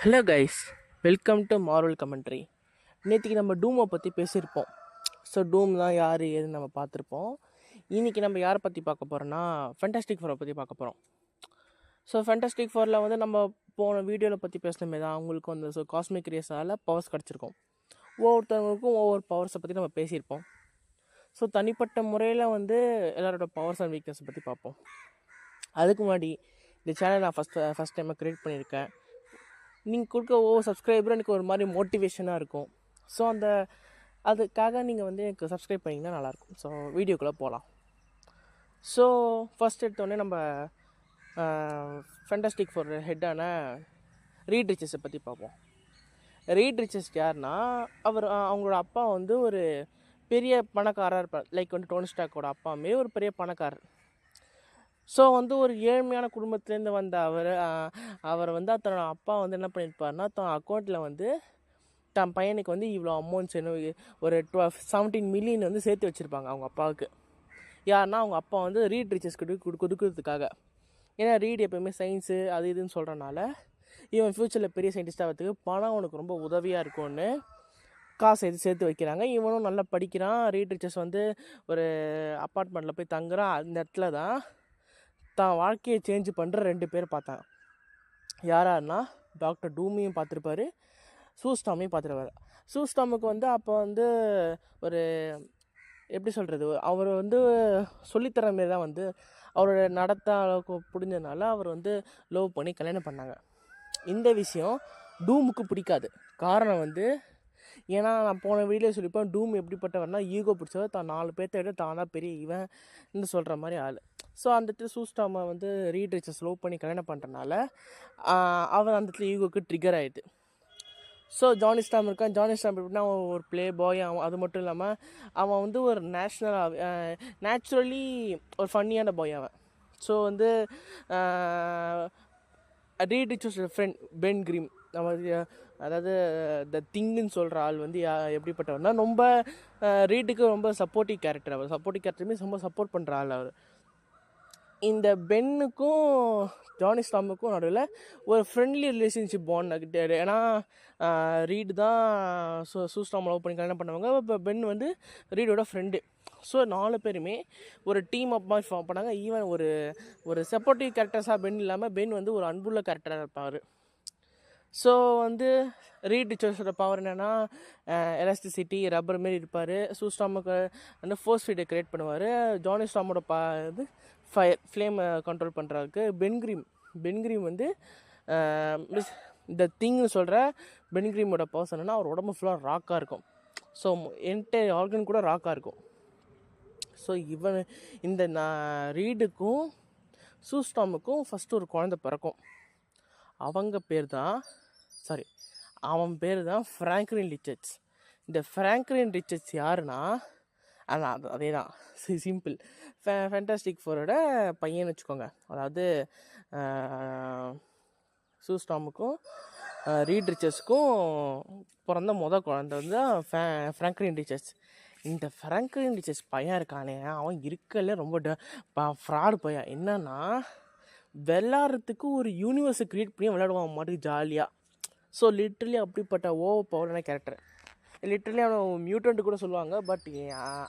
Hello guys, welcome to Marvel commentary. நேற்றுக்கு நம்ம டூமை பற்றி பேசியிருப்போம். ஸோ டூம் தான் யார் ஏதுன்னு நம்ம பார்த்துருப்போம். இன்றைக்கி நம்ம யாரை பற்றி பார்க்க போகிறோன்னா ஃபேண்டாஸ்டிக் ஃபோரை பற்றி பார்க்க போகிறோம். ஸோ ஃபேண்டாஸ்டிக் ஃபோரில் வந்து நம்ம போன வீடியோவில் பற்றி பேசினமே தான் அவங்களுக்கு வந்து காஸ்மிக் ரேஸால் பவர்ஸ் கிடச்சிருக்கும். ஒவ்வொருத்தவங்களுக்கும் ஒவ்வொரு பவர்ஸை பற்றி நம்ம பேசியிருப்போம். ஸோ தனிப்பட்ட முறையில் வந்து எல்லாரோட பவர்ஸ் அண்ட் வீக்னஸை பற்றி பார்ப்போம். அதுக்கு முன்னாடி இந்த சேனல் நான் ஃபஸ்ட் டைமாக க்ரியேட் பண்ணியிருக்கேன். நீங்கள் கொடுக்க ஒவ்வொரு சப்ஸ்கிரைபரும் எனக்கு ஒரு மாதிரி மோட்டிவேஷனாக இருக்கும். ஸோ அதுக்காக நீங்கள் வந்து எனக்கு சப்ஸ்கிரைப் பண்ணிங்கன்னா நல்லாயிருக்கும். ஸோ வீடியோக்குள்ளே போகலாம். ஸோ ஃபஸ்ட் எடுத்தோடனே நம்ம ஃபேண்டாஸ்டிக் ஃபோர் ஹெட்டான ரீட் ரிச்சஸை பற்றி பார்ப்போம். ரீட் ரிச்சஸ் யாருன்னா அவங்களோட அப்பா வந்து ஒரு பெரிய பணக்காரர் இருப்பார். லைக் வந்து டோனி ஸ்டார்க்கோட அப்பாவுமே ஒரு பெரிய பணக்காரர். ஸோ வந்து ஒரு ஏழ்மையான குடும்பத்துலேருந்து வந்த அவர் வந்து தன்னோட அப்பா வந்து என்ன பண்ணியிருப்பார்னா, தன் அக்கௌண்ட்டில் வந்து தன் பையனுக்கு வந்து இவ்வளோ அமௌண்ட்ஸ் ஒரு 17 மில்லியன் வந்து சேர்த்து வச்சுருப்பாங்க அவங்க அப்பாவுக்கு. யாருன்னா அவங்க அப்பா வந்து ரீட் ரிச்சஸ்க்கு கொடுக்கறதுக்காக. ஏன்னா ரீட் எப்போயுமே சயின்ஸு அது இதுன்னு சொல்கிறனால இவன் ஃப்யூச்சரில் பெரிய சயின்டிஸ்டாக வரதுக்கு பணம் அவனுக்கு ரொம்ப உதவியாக இருக்கும்னு காசு சேர்த்து வைக்கிறாங்க. இவனும் நல்லா படிக்கிறான். ரீட் ரிச்சஸ் வந்து ஒரு அப்பார்ட்மெண்ட்டில் போய் தங்குறான். அந்த இடத்துல தான் தான் வாழ்க்கையை சேஞ்ச் பண்ணுற 2 பேர் பார்த்தாங்க. யாராருன்னா டாக்டர் டூமையும் பார்த்துருப்பாரு, சூஸ்டாமையும் பார்த்துருப்பாரு. சூஸ்டாமுக்கு வந்து அப்போ வந்து ஒரு எப்படி சொல்கிறது, அவர் வந்து சொல்லித்தர மாரி தான் வந்து அவரோட நடத்த அளவுக்கு பிடிஞ்சதுனால அவர் வந்து லவ் பண்ணி கல்யாணம் பண்ணாங்க. இந்த விஷயம் டூமுக்கு பிடிக்காது. காரணம் வந்து ஏன்னா நான் போன வீடியோ சொல்லிப்பேன், டூம் எப்படிப்பட்டவர்னா ஈகோ பிடிச்சவர், தான் 4 பேர்த்த விட தானாக பெரிய இவன் சொல்கிற மாதிரி ஆள். ஸோ அந்த இடத்துல சூஸ்டாமை வந்து ரீட் ரிச்சஸ் லவ் பண்ணி கல்யாணம் பண்ணுறனால அவர் அந்த இடத்துல ஈகோக்கு ட்ரிகர் ஆகிடுது. ஸோ ஜானி ஸ்டாம் இருக்கான். ஜானி ஸ்டாம் எப்படின்னா அவன் ஒரு ப்ளே பாய். அது மட்டும் இல்லாமல் அவன் வந்து ஒரு நேச்சுரலி ஒரு ஃபன்னியான பாய் அவன். ஸோ வந்து ரீட் ரிச்சஸ் ஃப்ரெண்ட் பென் கிரீம், நம்ம அதாவது த திங்குன்னு சொல்கிற ஆள் வந்து எப்படிப்பட்டவர்னா ரொம்ப ரீட்டுக்கு ரொம்ப சப்போர்ட்டிவ் கேரக்டர். அவர் சப்போர்ட்டிவ் கேரக்டருமே ரொம்ப சப்போர்ட் பண்ணுற ஆள் அவர். இந்த பென்னுக்கும் ஜானி ஸ்டாமுக்கும் நடுவில் ஒரு ஃப்ரெண்ட்லி ரிலேஷன்ஷிப் பாண்ட். ஏன்னா ரீடு தான் சூஸ்டாம் லவ் பண்ணி கல்யாணம் பண்ணவங்க. இப்போ பென் வந்து ரீடோட ஃப்ரெண்டு. ஸோ 4 பேருமே ஒரு டீம் அப் மாதிரி ஃபார்ம் பண்ணாங்க. ஈவன் ஒரு சப்போர்ட்டிவ் கேரக்டர்ஸாக பென் இல்லாமல் பென் வந்து ஒரு அன்புள்ள கேரக்டராக இருப்பார். ஸோ வந்து ரீட் ரிச்சஸோட பவர் என்னென்னா எலாஸ்டிசிட்டி, ரப்பர் மாரி இருப்பார். சூஸ்டாமுக்கு வந்து ஃபோர்ஸ் ஃபீல்டை க்ரியேட் பண்ணுவார். ஜானி ஸ்டாமோட இது ஃப்ளேமை கண்ட்ரோல் பண்ணுறதுக்கு பென்கிரீம் வந்து இந்த திங்னு சொல்கிற பென்கிரீமோட பவர்ஸ் என்னென்னா அவர் உடம்பு ஃபுல்லாக ராக்காக இருக்கும். ஸோ என்டையர் ஆர்கன் கூட ராக்காக இருக்கும். ஸோ இந்த ரீடுக்கும் சூஸ்டாமுக்கும் ஃபஸ்ட்டு ஒரு குழந்தை பிறக்கும். அவன் பேர் தான் ஃப்ராங்க்லின் ரிச்சர்ட்ஸ். இந்த ஃப்ராங்க்லின் ரிச்சர்ட்ஸ் யாருன்னா அதே தான் சிம்பிள் ஃபேண்டாஸ்டிக் ஃபோரோட பையன் வச்சுக்கோங்க. அதாவது சூஸ்டாமுக்கும் ரீட் ரிச்சர்ஸ்க்கும் பிறந்த குழந்தை வந்து ஃப்ராங்க்லின் ரிச்சர்ட்ஸ். இந்த ஃப்ராங்க்லின் ரிச்சர்ட்ஸ் பையன் இருக்கானே, அவன் இருக்கல ரொம்ப ஃப்ராடு பையன். என்னன்னா விளாட்றதுக்கு ஒரு யூனிவர்ஸை க்ரியேட் பண்ணி விளையாடுவான் மாட்டுக்கு ஜாலியாக. ஸோ லிட்ரலி அப்படிப்பட்ட ஓவர் பவரான கேரக்டர். லிட்ரலி அவன் மியூட்டன்ட்டு கூட சொல்லுவாங்க. பட்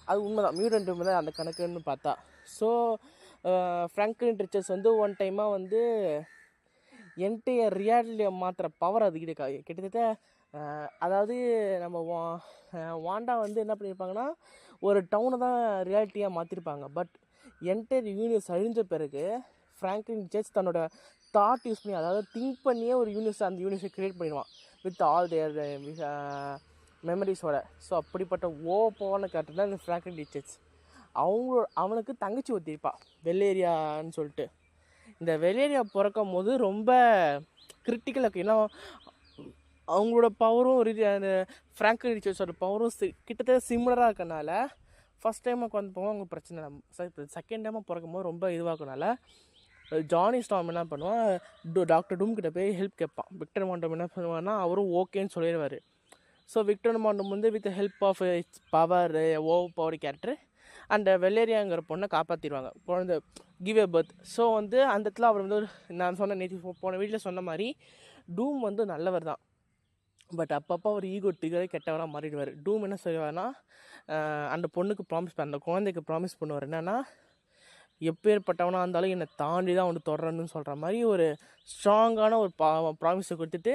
அது உண்மை தான், மியூட்டன்ட்டு உண்மை தான் அந்த கணக்குன்னு பார்த்தா. ஸோ ஃப்ராங்க்லின் ரிச்சர்ஸ் வந்து ஒன் டைமாக வந்து என்டையர் ரியாலிட்டியை மாற்றுற பவர் அதுக்கிட்ட கிட்டத்தட்ட. அதாவது நம்ம வாண்டா வந்து என்ன பண்ணியிருப்பாங்கன்னா ஒரு டவுனை தான் ரியாலிட்டியாக மாற்றிருப்பாங்க. பட் என்டையர் யூனிவர்ஸ் அழிஞ்ச பிறகு ஃப்ராங்க்லின் ரிச்சர்ட்ஸ் தன்னோட தாட் யூஸ் பண்ணி, அதாவது திங்க் பண்ணியே ஒரு அந்த யூனிவர்ஸை க்ரியேட் பண்ணிடுவான் வித் ஆல் தேர் மெமரிஸோட. ஸோ அப்படிப்பட்ட போவான கேரக்டர் தான் இந்த ஃப்ராங்க்லின் ரிச்சர்ட்ஸ். அவனுக்கு தங்கச்சி ஒத்திருப்பா வெள்ளேரியான்னு சொல்லிட்டு. இந்த வெள்ளேரியா பிறக்கும் போது ரொம்ப கிரிட்டிக்கலாக இருக்குது. ஏன்னா அவங்களோட பவரும் அந்த ஃப்ராங்க்லின் ரிச்சர்ட்ஸோட பவரும் கிட்டத்தட்ட சிமிலராக இருக்கனால ஃபஸ்ட் டைமாக வந்து போவோம் அவங்க பிரச்சனை. செகண்ட் டைமாக பிறக்கும் போது ரொம்ப இதுவாகனால ஜானி ஸ்டாம் என்ன பண்ணுவான், டாக்டர் டூம் கிட்ட போய் ஹெல்ப் கேட்பான். விக்டர் மாண்டம் என்ன பண்ணுவான்னா அவரும் ஓகேன்னு சொல்லிடுவார். ஸோ விக்டர் மாண்டம் வந்து with help of power power character அந்த வெள்ளேரியாங்கிற பொண்ணை காப்பாற்றிடுவாங்க. குழந்தை கிவ் எ பர்த். ஸோ வந்து அந்த இடத்துல அவர் வந்து நான் சொன்ன நேற்று போன வீட்டில் சொன்ன மாதிரி டூம் வந்து நல்லவர் தான், பட் அப்பப்போ ஒரு ஈகோ டிகரே கெட்டவராக மாறிடுவார். டூம் என்ன செய்வார்னா அந்த பொண்ணுக்கு அந்த குழந்தைக்கு ப்ராமிஸ் பண்ணுவார் என்னென்னா, எப்பேற்பட்டவனாக இருந்தாலும் என்னை தாண்டி தான் வந்து தொடரணும்னு சொல்கிற மாதிரி ஒரு ஸ்ட்ராங்கான ஒரு ப்ராமிஸை கொடுத்துட்டு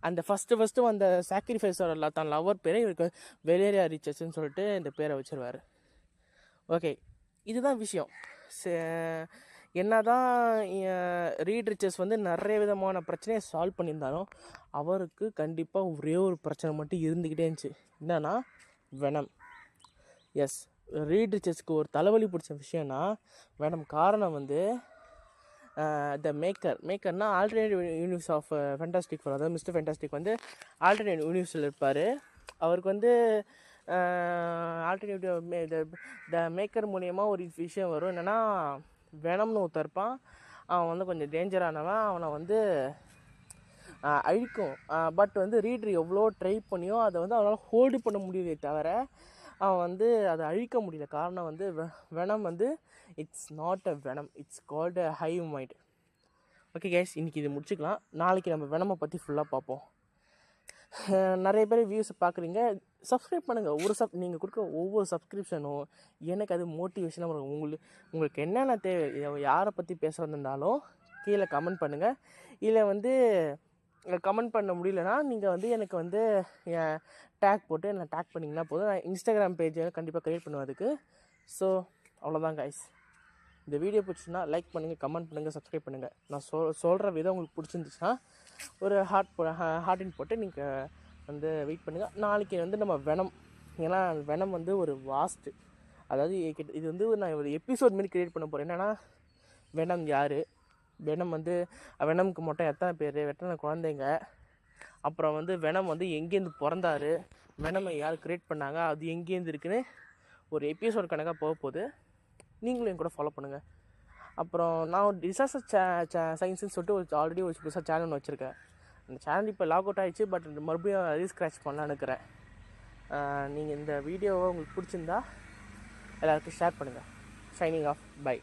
அந்த ஃபஸ்ட்டு அந்த சாக்ரிஃபைஸோட தான் லவர் பேரை இவருக்கு வெலேரியா ரிச்சஸ்ன்னு சொல்லிட்டு இந்த பேரை வச்சுருவார். ஓகே, இதுதான் விஷயம். என்ன தான் ரீட் ரிச்சஸ் வந்து நிறைய விதமான பிரச்சனையை சால்வ் பண்ணியிருந்தாலும் அவருக்கு கண்டிப்பாக ஒரே ஒரு பிரச்சனை மட்டும் இருந்துக்கிட்டே இருந்துச்சு. என்னன்னா வெனம். எஸ், ரீட் ரிச்சஸ்க்கு ஒரு தலைவலி பிடிச்ச விஷயம்னா வெனம். காரணம் வந்து த மேக்கர்னா alternative universe of Fantastic Four, அதாவது மிஸ்டர் ஃபேண்டாஸ்டிக் வந்து ஆல்டர்னேட்டிவ் யூனிவர்ஸில் இருப்பார். அவருக்கு வந்து ஆல்டர்னேட்டிவ் த மேக்கர் மூலியமாக ஒரு விஷயம் வரும். என்னென்னா வெனம்னு ஒருத்தர் இருப்பான், அவன் வந்து கொஞ்சம் டேஞ்சரானவன், அவனை வந்து அழிக்கும். பட் வந்து ரீடர் எவ்வளோ ட்ரை பண்ணியோ அதை வந்து அவனால் ஹோல்டு பண்ண முடியவே தவிர அவன் வந்து அதை அழிக்க முடியல. காரணம் வந்து வெனம் வந்து it's not a Venom, it's called a hive mind. Okay guys, இன்றைக்கி இது முடிச்சுக்கலாம். நாளைக்கு நம்ம வெனமை பற்றி ஃபுல்லாக பார்ப்போம். நிறைய பேர் வியூஸை பார்க்குறீங்க, சப்ஸ்கிரைப் பண்ணுங்கள். நீங்கள் கொடுக்க ஒவ்வொரு சப்ஸ்கிரிப்ஷனும் எனக்கு அது மோட்டிவேஷனாக இருக்கும். உங்களுக்கு என்னென்ன தேவை, யாரை பற்றி பேச வந்திருந்தாலும் கீழே கமெண்ட் பண்ணுங்கள். இல்லை வந்து கமெண்ட் பண்ண முடியலன்னா நீங்கள் வந்து எனக்கு வந்து டேக் போட்டு என்ன டேக் பண்ணிங்கன்னா போதும். நான் இன்ஸ்டாகிராம் பேஜை கண்டிப்பாக க்ரியேட் பண்ணுவேன் அதுக்கு. ஸோ அவ்வளோதான் கைஸ். இந்த வீடியோ பிடிச்சுன்னா லைக் பண்ணுங்கள், கமெண்ட் பண்ணுங்கள், சப்ஸ்கிரைப் பண்ணுங்கள். நான் சொல்கிற விதம் உங்களுக்கு பிடிச்சிருந்துச்சுன்னா ஒரு ஹார்ட்டின் போட்டு நீங்கள் வந்து வெயிட் பண்ணுங்கள். நாளைக்கு வந்து நம்ம வெனம், ஏன்னா வெனம் வந்து ஒரு வாஸ்ட்டு, அதாவது இது வந்து நான் ஒரு எபிசோட் மாரி க்ரியேட் பண்ண போகிறேன். என்னென்னா வெனம் யார், வெனம் வந்து வெனமுக்கு மொத்தம் எத்தனை பேர், எத்தனை குழந்தைங்க, அப்புறம் வந்து வெனம் வந்து எங்கேருந்து பிறந்தாரு, வெனமை யார் க்ரியேட் பண்ணாங்க, அது எங்கேருந்து இருக்குன்னு ஒரு எபிசோட் கணக்காக போக போகுது. நீங்களும் என் கூட ஃபாலோ பண்ணுங்கள். அப்புறம் நான் ஒரு டிசாஸ்டர் சயின்ஸ்னு சொல்லிட்டு ஆல்ரெடி ஒரு புதுசாக சேனல் ஒன்று வச்சுருக்கேன். அந்த சேனல் இப்போ லாக் அவுட் ஆகிடுச்சு, பட் மறுபடியும் ரீஸ்க்ராச் பண்ணலான்னு இருக்கிறேன். நீங்கள் இந்த வீடியோவை உங்களுக்கு பிடிச்சிருந்தா எல்லாருக்கும் ஷேர் பண்ணுங்கள். Signing off, by.